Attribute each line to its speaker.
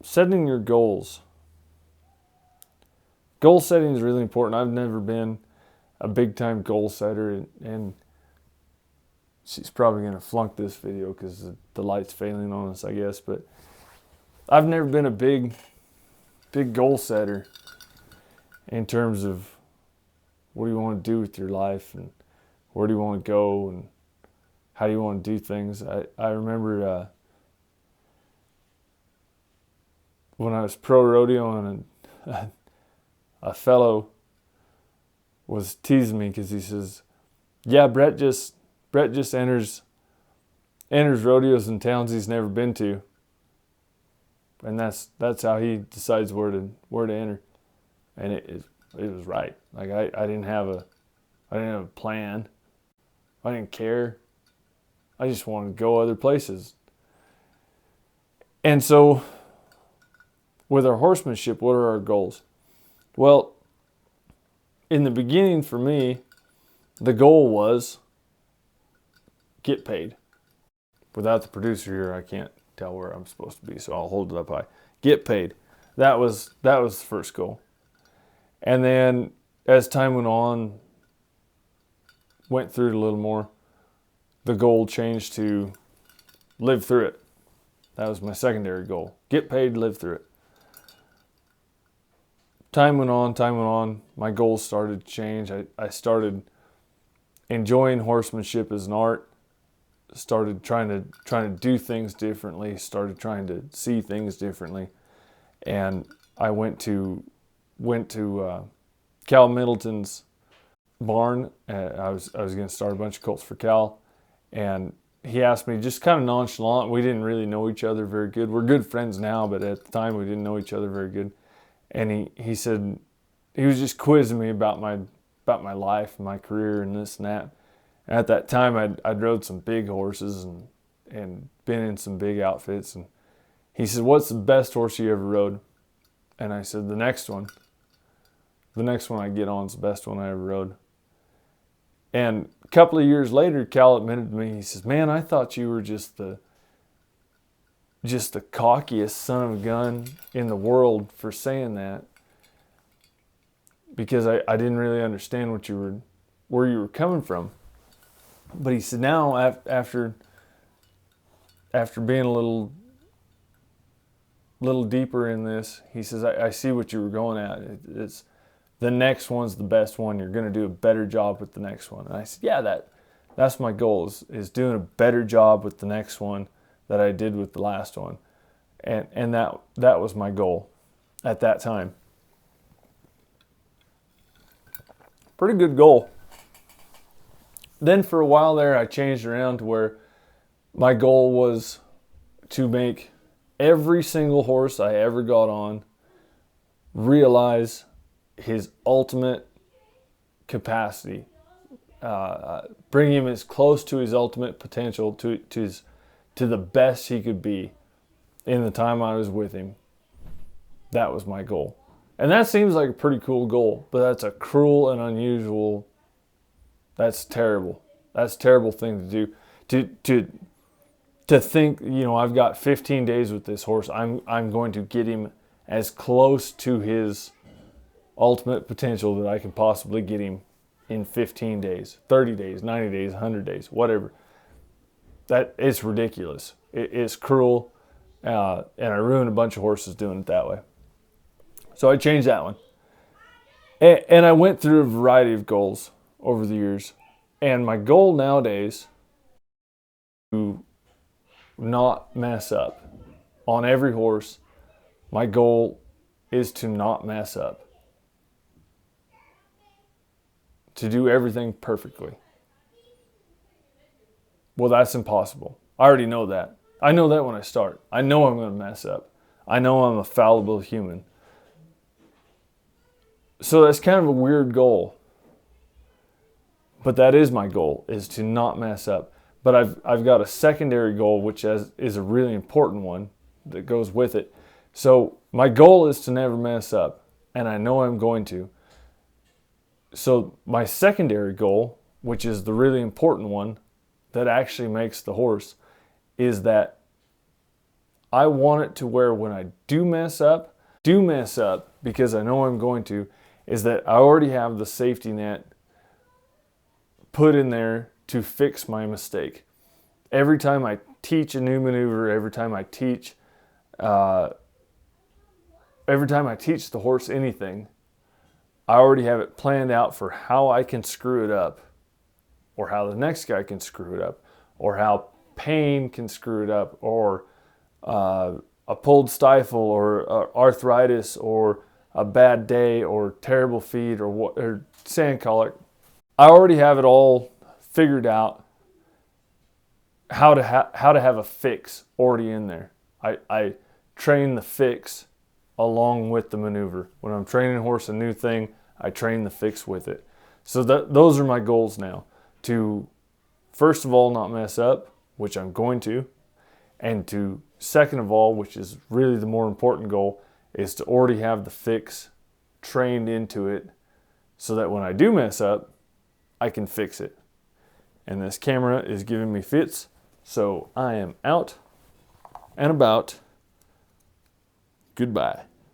Speaker 1: setting your goals. Goal setting is really important. I've never been a big time goal setter, and she's probably going to flunk this video because the light's failing on us, I guess. But I've never been a big goal setter in terms of what do you want to do with your life and where do you want to go and how do you want to do things. I remember when I was pro rodeoing, and a fellow was teasing me because he says, yeah, Brett just enters rodeos in towns he's never been to, and that's how he decides where to enter. And it was right. Like I didn't have a plan. I didn't care. I just wanted to go other places. And so with our horsemanship, what are our goals? Well, in the beginning for me, the goal was get paid. Without the producer here, I can't tell where I'm supposed to be, so I'll hold it up high. Get paid. That was the first goal. And then as time went on, went through it a little more, the goal changed to live through it. That was my secondary goal. Get paid, live through it. Time went on, my goals started to change. I started enjoying horsemanship as an art, started trying to do things differently, started trying to see things differently. And I went to Cal Middleton's barn. I was going to start a bunch of colts for Cal, and he asked me just kind of nonchalant. We didn't really know each other very good. We're good friends now, but at the time we didn't know each other very good. And he said, he was just quizzing me about my life and my career and this and that. And at that time I'd rode some big horses and been in some big outfits. And he said, what's the best horse you ever rode? And I said, the next one. The next one I get on is the best one I ever rode. And a couple of years later, Cal admitted to me, he says, man, I thought you were just the cockiest son of a gun in the world for saying that, because I didn't really understand where you were coming from. But he said, now after being a little deeper in this, he says, I see what you were going at. It's the next one's the best one. You're going to do a better job with the next one. And I said, yeah, that's my goal is doing a better job with the next one that I did with the last one. And that was my goal at that time. Pretty good goal. Then for a while there, I changed around to where my goal was to make every single horse I ever got on realize his ultimate capacity. Bring him as close to his ultimate potential, to the best he could be in the time I was with him. That was my goal. And that seems like a pretty cool goal, but that's a cruel and unusual, that's terrible. That's a terrible thing to do. To think, I've got 15 days with this horse. I'm going to get him as close to his ultimate potential that I can possibly get him in 15 days, 30 days, 90 days, 100 days, whatever. That it's ridiculous. It's cruel, and I ruined a bunch of horses doing it that way. So I changed that one. And I went through a variety of goals over the years. And my goal nowadays is to not mess up. On every horse, my goal is to not mess up. To do everything perfectly. Well, that's impossible. I already know that. I know that when I start. I know I'm going to mess up. I know I'm a fallible human. So that's kind of a weird goal. But that is my goal, is to not mess up. But I've got a secondary goal, which is a really important one that goes with it. So my goal is to never mess up, and I know I'm going to. So my secondary goal, which is the really important one that actually makes the horse, is that I want it to where when I do mess up because I know I'm going to, is that I already have the safety net put in there to fix my mistake. Every time I teach a new maneuver, every time I teach the horse anything, I already have it planned out for how I can screw it up, or how the next guy can screw it up, or how pain can screw it up, or a pulled stifle, or arthritis, or a bad day, or terrible feed, or sand colic. I already have it all figured out how to have a fix already in there. I train the fix along with the maneuver. When I'm training a horse a new thing, I train the fix with it. So those are my goals now. To, first of all, not mess up, which I'm going to, and to, second of all, which is really the more important goal, is to already have the fix trained into it so that when I do mess up, I can fix it. And this camera is giving me fits, so I am out and about. Goodbye.